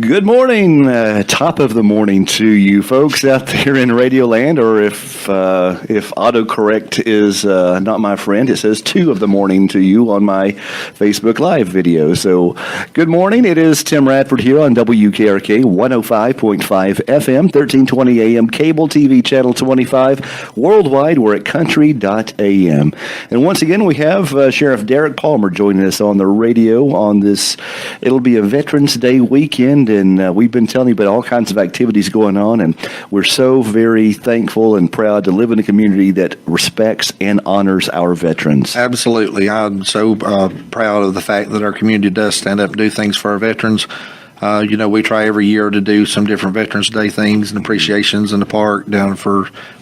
Good morning, top of the morning to you folks out there in Radio Land, or if autocorrect is not my friend, it says 2 of the morning to you on my Facebook Live video. So, good morning. It is Tim Radford here on WKRK 105.5 FM, 1320 AM, cable TV channel 25, worldwide we're at country.am. And once again, we have Sheriff Derek Palmer joining us on the radio on this. It'll be a Veterans Day weekend. And we've been telling you about all kinds of activities going on, and we're so very thankful and proud to live in a community that respects and honors our veterans. Absolutely. I'm so proud of the fact that our community does stand up and do things for our veterans. We try every year to do some different Veterans Day things and appreciations in the park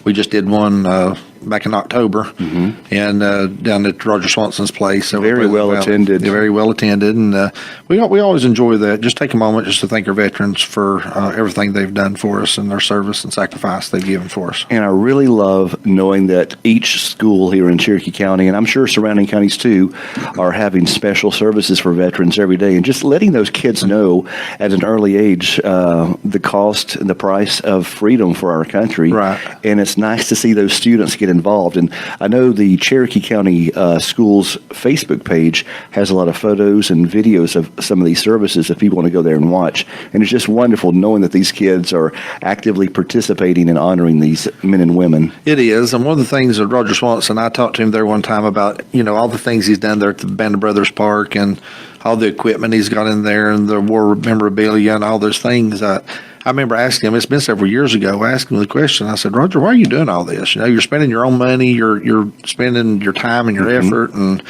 we just did one back in October, and down at Roger Swanson's place. So very well attended. Very well attended, and we always enjoy that. Just take a moment just to thank our veterans for everything they've done for us and their service and sacrifice they've given for us. And I really love knowing that each school here in Cherokee County, and I'm sure surrounding counties too, are having special services for veterans every day, and just letting those kids know at an early age the cost and the price of freedom for our country. Right. And it's nice to see those students get involved. And I know the Cherokee County Schools Facebook page has a lot of photos and videos of some of these services if people want to go there and watch. And it's just wonderful knowing that these kids are actively participating and honoring these men and women. It is. And one of the things that Roger Swanson, I talked to him there one time about, all the things he's done there at the Band of Brothers Park and all the equipment he's got in there and the war memorabilia and all those things. I remember asking him, it's been several years ago, I asked him the question. I said, Roger, why are you doing all this? You're spending your own money, you're spending your time and your effort and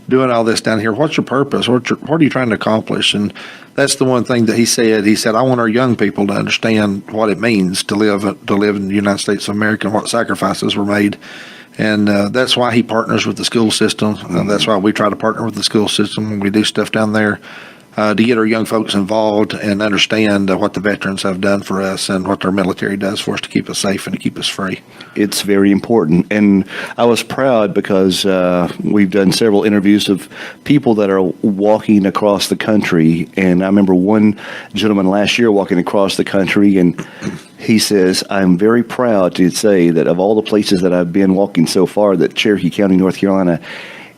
doing all this down here. What's your purpose? What are you trying to accomplish? And that's the one thing that he said. He said, I want our young people to understand what it means to live in the United States of America and what sacrifices were made. And that's why he partners with the school system. And that's why we try to partner with the school system when we do stuff down there. To get our young folks involved and understand what the veterans have done for us and what our military does for us to keep us safe and to keep us free. It's very important. And I was proud because we've done several interviews of people that are walking across the country. And I remember one gentleman last year walking across the country, and he says, I'm very proud to say that of all the places that I've been walking so far, that Cherokee County, North Carolina,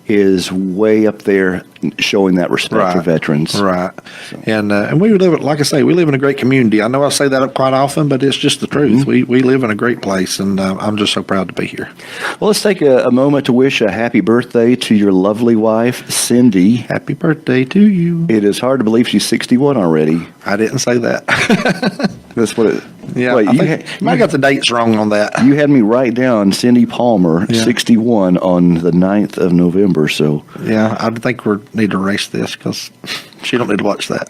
is way up there showing that respect for veterans. Right. So. And we live, like I say, we live in a great community. I know I say that up quite often, but it's just the truth. We live in a great place, and I'm just so proud to be here. Well, let's take a moment to wish a happy birthday to your lovely wife, Cindy. Happy birthday to you. It is hard to believe she's 61 already. I didn't say that. That's what it... Yeah, wait, you might have got the dates wrong on that. You had me write down Cindy Palmer, 61, on the 9th of November. So yeah, I think we need to erase this because she don't need to watch that.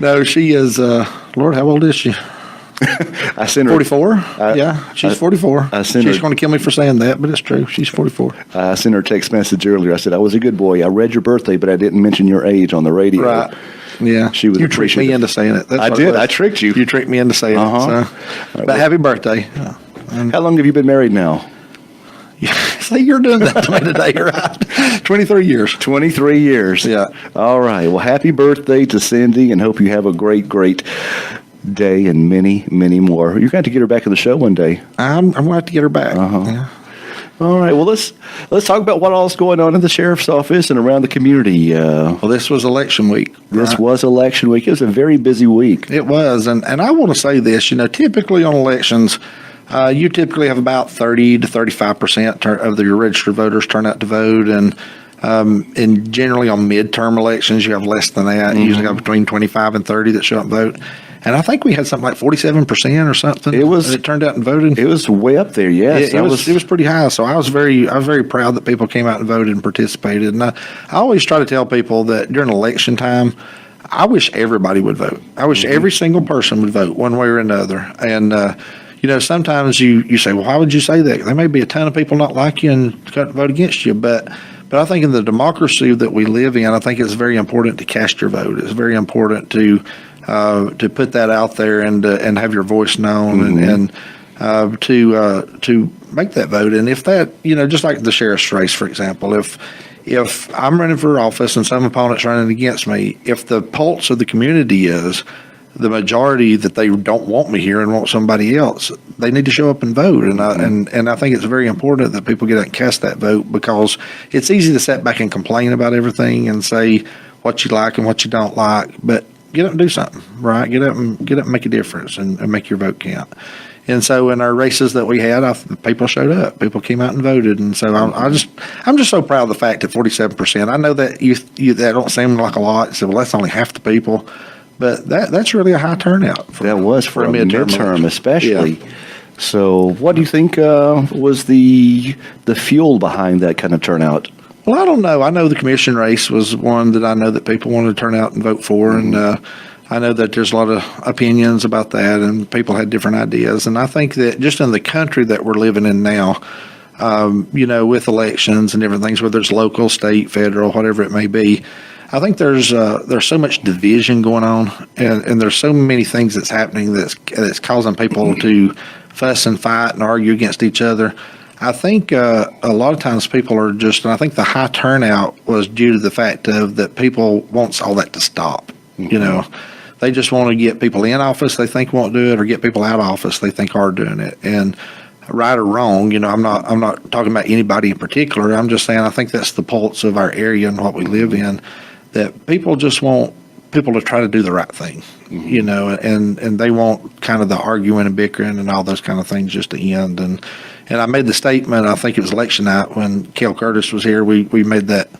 No, she is. Lord, how old is she? I sent her 44. Yeah, she's 44. She's going to kill me for saying that, but it's true. She's 44. I sent her a text message earlier. I said, I was a good boy. I read your birthday, but I didn't mention your age on the radio. Right. Yeah, she was. You tricked me into saying it. I did. I tricked you. You tricked me into saying it. So. But happy birthday. How long have you been married now? Yeah, see, you're doing that to me today, right? 23 years. 23 years. Yeah. All right. Well, happy birthday to Cindy, and hope you have a great, great day and many, many more. You're going to get her back in the show one day. I'm going to have to get her back. Yeah. All right. Well, let's talk about what all's going on in the sheriff's office and around the community. Well, this was election week. This was election week. It was a very busy week. It was, and I want to say this. Typically on elections, you typically have about 30 to 35% of your registered voters turn out to vote, and generally on midterm elections, you have less than that. You usually have between 25 and 30 that show up and vote. And I think we had something like 47% or something. It turned out and voted. It was way up there. Yes, it was pretty high. So I was very proud that people came out and voted and participated. And I always try to tell people that during election time, I wish everybody would vote. I wish every single person would vote one way or another. And sometimes you say, well, why would you say that? There may be a ton of people not like you and vote against you, but I think in the democracy that we live in, I think it's very important to cast your vote. It's very important to put that out there and have your voice known and to make that vote. And if that, just like the sheriff's race, for example, if if I'm running for office and some opponent's running against me, if the pulse of the community is the majority that they don't want me here and want somebody else, they need to show up and vote. And I think it's very important that people get out and cast that vote, because it's easy to sit back and complain about everything and say what you like and what you don't like, but get up and do something, right? Get up and make a difference and make your vote count. And so in our races that we had, people showed up. People came out and voted. And so I'm just so proud of the fact that 47%. I know that that don't seem like a lot. So, well, that's only half the people, but that's really a high turnout. That was for a midterm especially. Yeah. So what do you think was the fuel behind that kind of turnout? Well, I don't know. I know the commission race was one that I know that people wanted to turn out and vote for, and I know that there's a lot of opinions about that, and people had different ideas. And I think that just in the country that we're living in now, with elections and different things, whether it's local, state, federal, whatever it may be, I think there's so much division going on, and there's so many things that's happening that's causing people to fuss and fight and argue against each other. I think a lot of times people are just, and I think the high turnout was due to the fact of that people wants all that to stop. Mm-hmm. They just want to get people in office they think won't do it, or get people out of office they think are doing it. And right or wrong, I'm not talking about anybody in particular. I'm just saying I think that's the pulse of our area and what we live in, that people just want people to try to do the right thing, mm-hmm. and they want kind of the arguing and bickering and all those kind of things just to end. And I made the statement, I think it was election night when Kel Curtis was here, we made that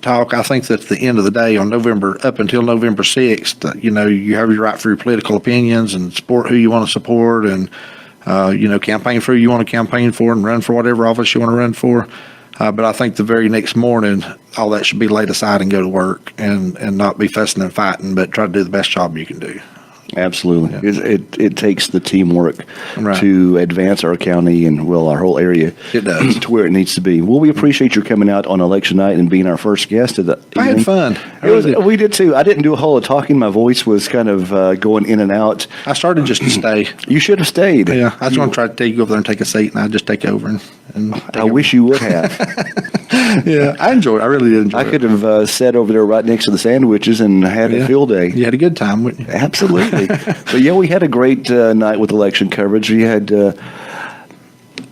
talk. I think that at the end of the day, up until November 6th, you have your right for your political opinions and support who you want to support, and campaign for who you want to campaign for, and run for whatever office you want to run for. But I think the very next morning, all that should be laid aside and go to work, and not be fussing and fighting, but try to do the best job you can do. Absolutely. Yeah. It takes the teamwork right. to advance our county and, our whole area. It does. To where it needs to be. Well, we appreciate your coming out on election night and being our first guest of the evening. I had fun. We did too. I didn't do a whole lot of talking. My voice was kind of going in and out. I started just to stay. You should have stayed. Yeah. I just want to try to take you over there and take a seat, and I'd just take over. I wish you would have. Yeah, I really did enjoy it. I could have sat over there right next to the sandwiches and had a field day. You had a good time, wouldn't you? Absolutely. But we had a great night with election coverage. We had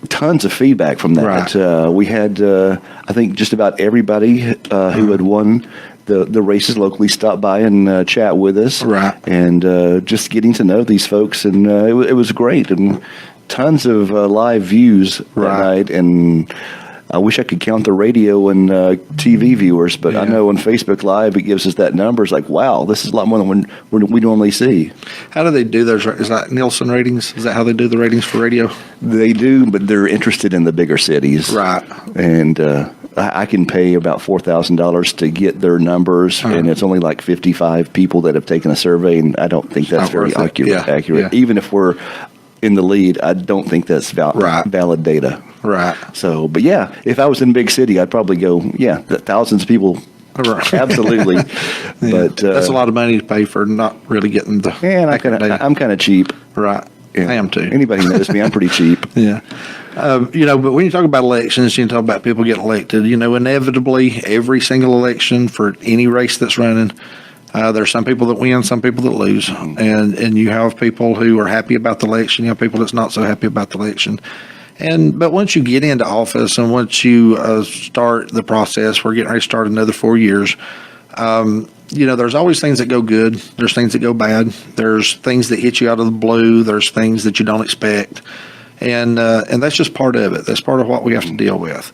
tons of feedback from that. Right. We had, I think, just about everybody who had won the races locally stopped by and chat with us. Right. And just getting to know these folks, and it was great. And tons of live views that night, and I wish I could count the radio and TV viewers, but I know on Facebook Live it gives us that number. It's like, wow, this is a lot more than we normally see. How do they do those? Is that Nielsen ratings? Is that how they do the ratings for radio? They do, but they're interested in the bigger cities. Right. And I can pay about $4,000 to get their numbers, and it's only like 55 people that have taken a survey, and I don't think that's very accurate. Yeah. Even if we're in the lead, I don't think that's valid data. Right. So, but if I was in a big city, I'd probably go, thousands of people. Right. Absolutely. But that's a lot of money to pay for not really getting the. And I'm kind of cheap. Right. Yeah. I am too. Anybody knows me, I'm pretty cheap. Yeah. But when you talk about elections, you talk about people getting elected, inevitably every single election for any race that's running, there's some people that win, some people that lose, and you have people who are happy about the election, you have people that's not so happy about the election. But once you get into office and once you start the process, we're getting ready to start another 4 years. There's always things that go good. There's things that go bad. There's things that hit you out of the blue. There's things that you don't expect, and that's just part of it. That's part of what we have to deal with.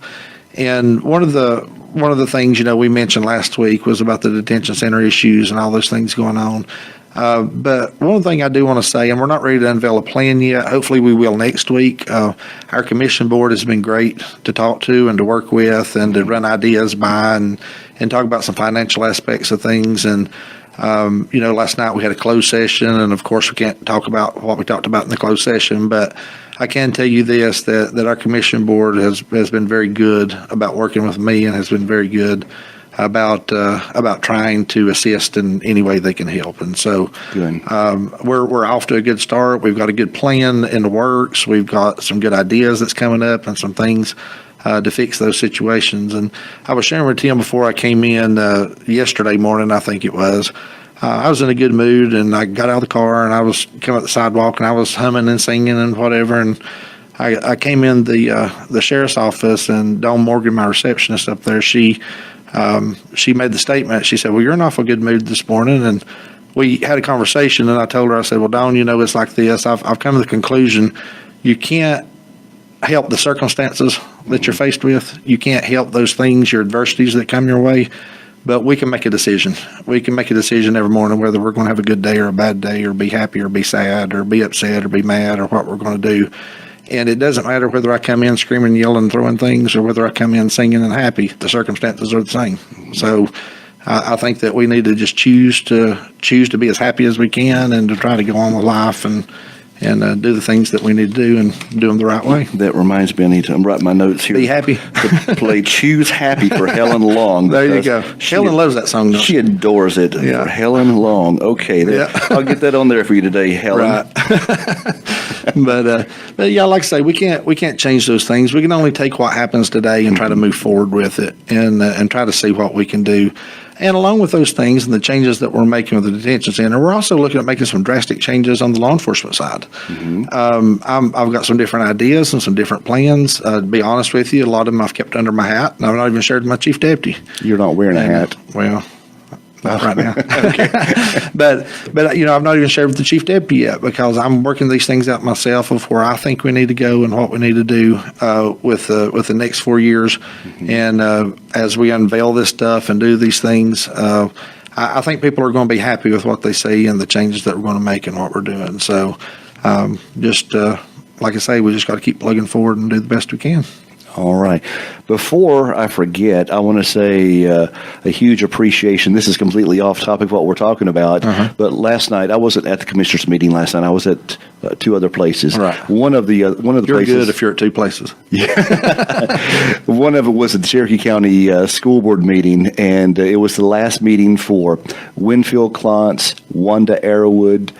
And one of the things we mentioned last week was about the detention center issues and all those things going on. But one thing I do want to say, and we're not ready to unveil a plan yet. Hopefully we will next week. Our commission board has been great to talk to and to work with and to run ideas by and talk about some financial aspects of things. And, last night we had a closed session, and of course we can't talk about what we talked about in the closed session, but I can tell you this, that our commission board has been very good about working with me and has been very good about trying to assist in any way they can help. And so we're off to a good start. We've got a good plan in the works. We've got some good ideas that's coming up and some things to fix those situations. And I was sharing with Tim before I came in yesterday morning, I think it was. I was in a good mood, and I got out of the car, and I was coming up the sidewalk, and I was humming and singing and whatever. And I came in the sheriff's office, and Dawn Morgan, my receptionist up there, she made the statement. She said, "Well, you're in awful good mood this morning." And we had a conversation, and I told her, I said, "Well, Dawn, it's like this. I've come to the conclusion you can't help the circumstances that you're faced with. You can't help those things, your adversities that come your way. But we can make a decision. We can make a decision every morning whether we're going to have a good day or a bad day, or be happy or be sad or be upset or be mad, or what we're going to do. And it doesn't matter whether I come in screaming, yelling, throwing things, or whether I come in singing and happy. The circumstances are the same. So I think that we need to just choose to be as happy as we can, and to try to go on with life and do the things that we need to do, and do them the right way. That reminds me, I need to write my notes here. Be happy. To play Choose Happy for Helen Long. There you go. Helen loves that song, don't she? Adores it. Yeah. For Helen Long. Okay. I'll get that on there for you today, Helen. Right. But yeah, like I say, we can't change those things. We can only take what happens today and try to move forward with it, and try to see what we can do. And along with those things and the changes that we're making with the detention center, we're also looking at making some drastic changes on the law enforcement side. I've got some different ideas and some different plans. To be honest with you, a lot of them I've kept under my hat, and I've not even shared with my chief deputy. You're not wearing a hat. Well, not right now. Okay. But I've not even shared with the chief deputy yet, because I'm working these things out myself of where I think we need to go and what we need to do with the next 4 years. And as we unveil this stuff and do these things, I think people are going to be happy with what they see and the changes that we're going to make and what we're doing. So like I say, we just got to keep plugging forward and do the best we can. All right. Before I forget, I want to say a huge appreciation. This is completely off topic of what we're talking about, but last night I wasn't at the commissioners' meeting. Last night I was at two other places. Right. One of the You're places. good if you're at two places. Yeah. One of it was at the Cherokee County School Board meeting, and it was the last meeting for Winfield Klontz, Wanda Arrowwood,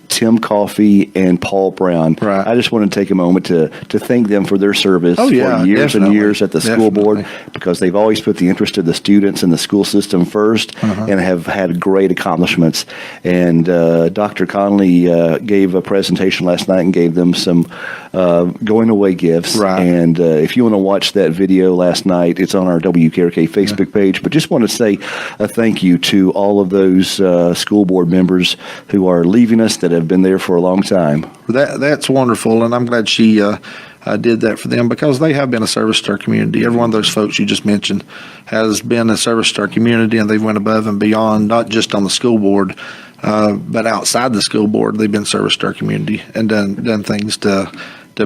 Tim Coffey, and Paul Brown. Right. I just want to take a moment to thank them for their service for years definitely. and years at the school board, because they've always put the interest of the students and the school system first, and have had great accomplishments. And Dr. Conley gave a presentation last night and gave them some going away gifts. Right. And if you want to watch that video last night, it's on our WKRK Facebook page. But just want to say a thank you to all of those school board members who are leaving us, that have been there for a long time. That's wonderful, and I'm glad she did that for them, because they have been a service to our community. Every one of those folks you just mentioned has been a service to our community, and they've went above and beyond, not just on the school board, but outside the school board. They've been service to our community and done things to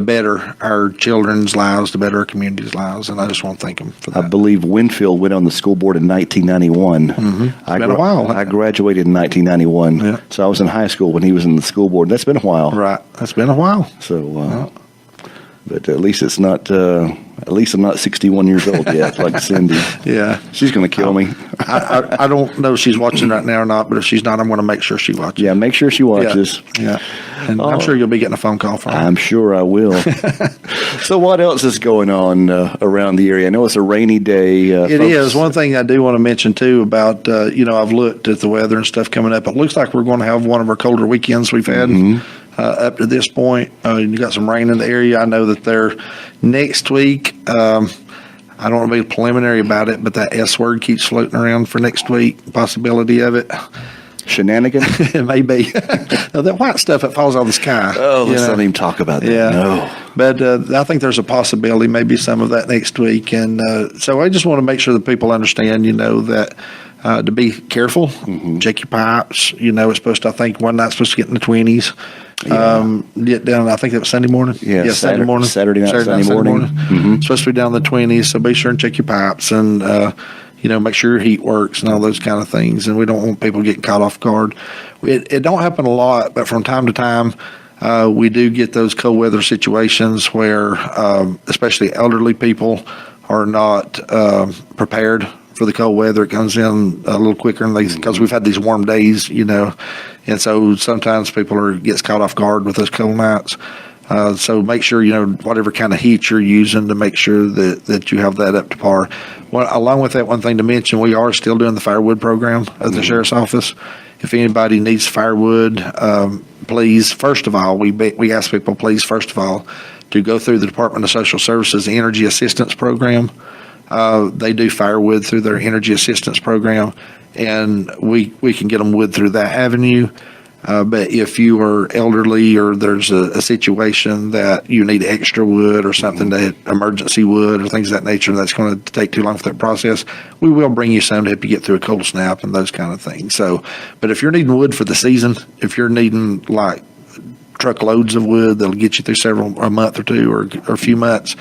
better our children's lives, to better our community's lives, and I just want to thank them for that. I believe Winfield went on the school board in 1991. It's been a while. I graduated in 1991, Yeah. so I was in high school when he was in the school board. That's been a while. Right. That's been a while. So, but at least it's not. At least I'm not 61 years old yet, like Cindy. Yeah. She's going to kill me. I don't know if she's watching right now or not, but if she's not, I'm going to make sure she watches. Yeah, make sure she watches. Yeah. And I'm sure you'll be getting a phone call from her. I'm sure I will. So what else is going on around the area? I know it's a rainy day. It is. One thing I do want to mention, too, about, I've looked at the weather and stuff coming up. It looks like we're going to have one of our colder weekends we've had up to this point. You got some rain in the area. I know that they're next week. I don't want to be preliminary about it, but that S word keeps floating around for next week. Possibility of it. Shenanigans? It may be. No, that white stuff that falls out of the sky. Oh, let's not even talk about that. Yeah. No. But I think there's a possibility, maybe some of that next week. And so I just want to make sure that people understand, that to be careful, check your pipes. It's supposed to, I think one night's supposed to get in the 20s. Get down, I think that was Sunday morning. Yeah, Saturday morning. Saturday night, Sunday morning. Supposed to be down in the 20s, so be sure and check your pipes and, make sure your heat works and all those kind of things. And we don't want people getting caught off guard. It don't happen a lot, but from time to time, we do get those cold weather situations where, especially elderly people, are not prepared for the cold weather. It comes in a little quicker, and because we've had these warm days, and so sometimes people gets caught off guard with those cold nights. So make sure, whatever kind of heat you're using to make sure that you have that up to par. Well, along with that, one thing to mention, we are still doing the firewood program at the sheriff's office. If anybody needs firewood, please, first of all, we ask people, please, first of all, to go through the Department of Social Services Energy Assistance Program. They do firewood through their Energy Assistance Program, and we can get them wood through that avenue. But if you are elderly or there's a situation that you need extra wood or something, that emergency wood or things of that nature, that's going to take too long for that process, we will bring you some to help you get through a cold snap and those kind of things. So, but if you're needing wood for the season, if you're needing like truckloads of wood that'll get you through a month or two or a few months,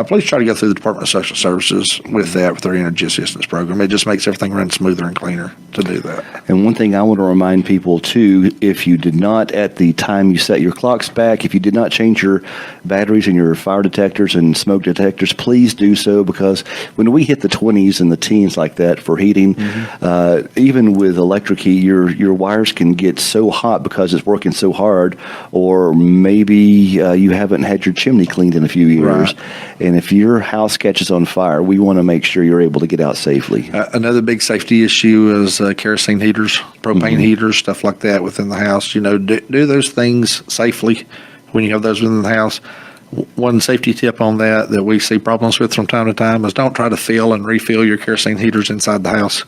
please try to go through the Department of Social Services with their energy assistance program. It just makes everything run smoother and cleaner to do that. And one thing I want to remind people too, if you did not, at the time you set your clocks back, if you did not change your batteries and your fire detectors and smoke detectors, please do so, because when we hit the 20s and the teens like that for heating, even with electric heat, your wires can get so hot because it's working so hard, or maybe you haven't had your chimney cleaned in a few years. Right. And if your house catches on fire, we want to make sure you're able to get out safely. Another big safety issue is kerosene heaters, propane heaters, stuff like that within the house. Do those things safely when you have those within the house. One safety tip on that we see problems with from time to time is don't try to fill and refill your kerosene heaters inside the house.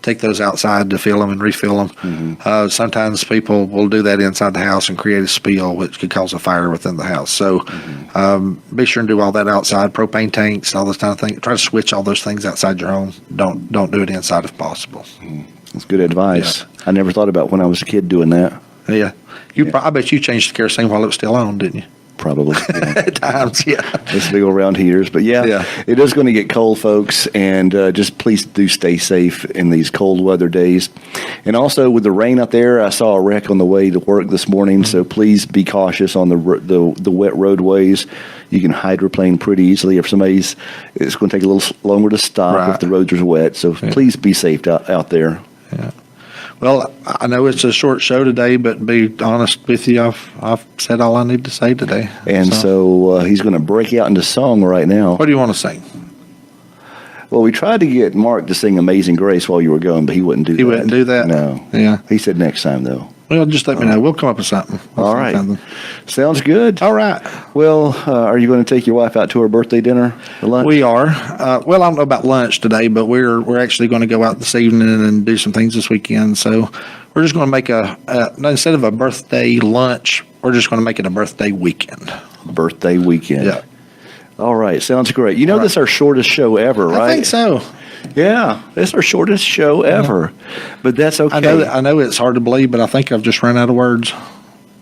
Take those outside to fill them and refill them. Sometimes people will do that inside the house and create a spill, which could cause a fire within the house. So be sure and do all that outside. Propane tanks, all those kind of things. Try to switch all those things outside your home. Don't do it inside if possible. That's good advice. Yeah. I never thought about when I was a kid doing that. Yeah. I bet you changed the kerosene while it was still on, didn't you? Probably. Yeah. At times, yeah. Those big old round heaters. But yeah, it is going to get cold, folks, and just please do stay safe in these cold weather days. And also with the rain out there, I saw a wreck on the way to work this morning, so please be cautious on the wet roadways. You can hydroplane pretty easily if it's going to take a little longer to stop if the roads are wet. So please be safe out there. Yeah. Well, I know it's a short show today, but to be honest with you, I've said all I need to say today. And so he's going to break out into song right now. What do you want to sing? Well, we tried to get Mark to sing Amazing Grace while you were gone, but he wouldn't do that. He wouldn't do that? No. Yeah. He said next time, though. Well, just let me know. We'll come up with something. All right. Sounds good. All right. Well, are you going to take your wife out to her birthday dinner for lunch? We are. Well, I don't know about lunch today, but we're actually going to go out this evening and do some things this weekend. So we're just going to make instead of a birthday lunch, we're just going to make it a birthday weekend. Birthday weekend. Yeah. All right. Sounds great. You know, this is our shortest show ever, right? I think so. Yeah, it's our shortest show ever, but that's okay. I know it's hard to believe, but I think I've just run out of words.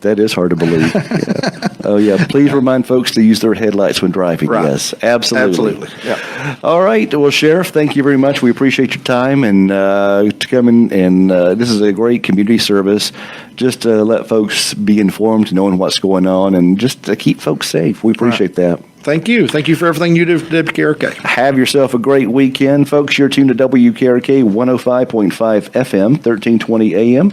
That is hard to believe. Yeah. Oh, yeah. Please remind folks to use their headlights when driving. Right. Yes, absolutely. Yeah. All right. Well, Sheriff, thank you very much. We appreciate your time and to come in. And this is a great community service. Just to let folks be informed, knowing what's going on, and just to keep folks safe. We appreciate that. Thank you. Thank you for everything you do for WKRK. Have yourself a great weekend, folks. You're tuned to WKRK 105.5 FM, 1320 AM.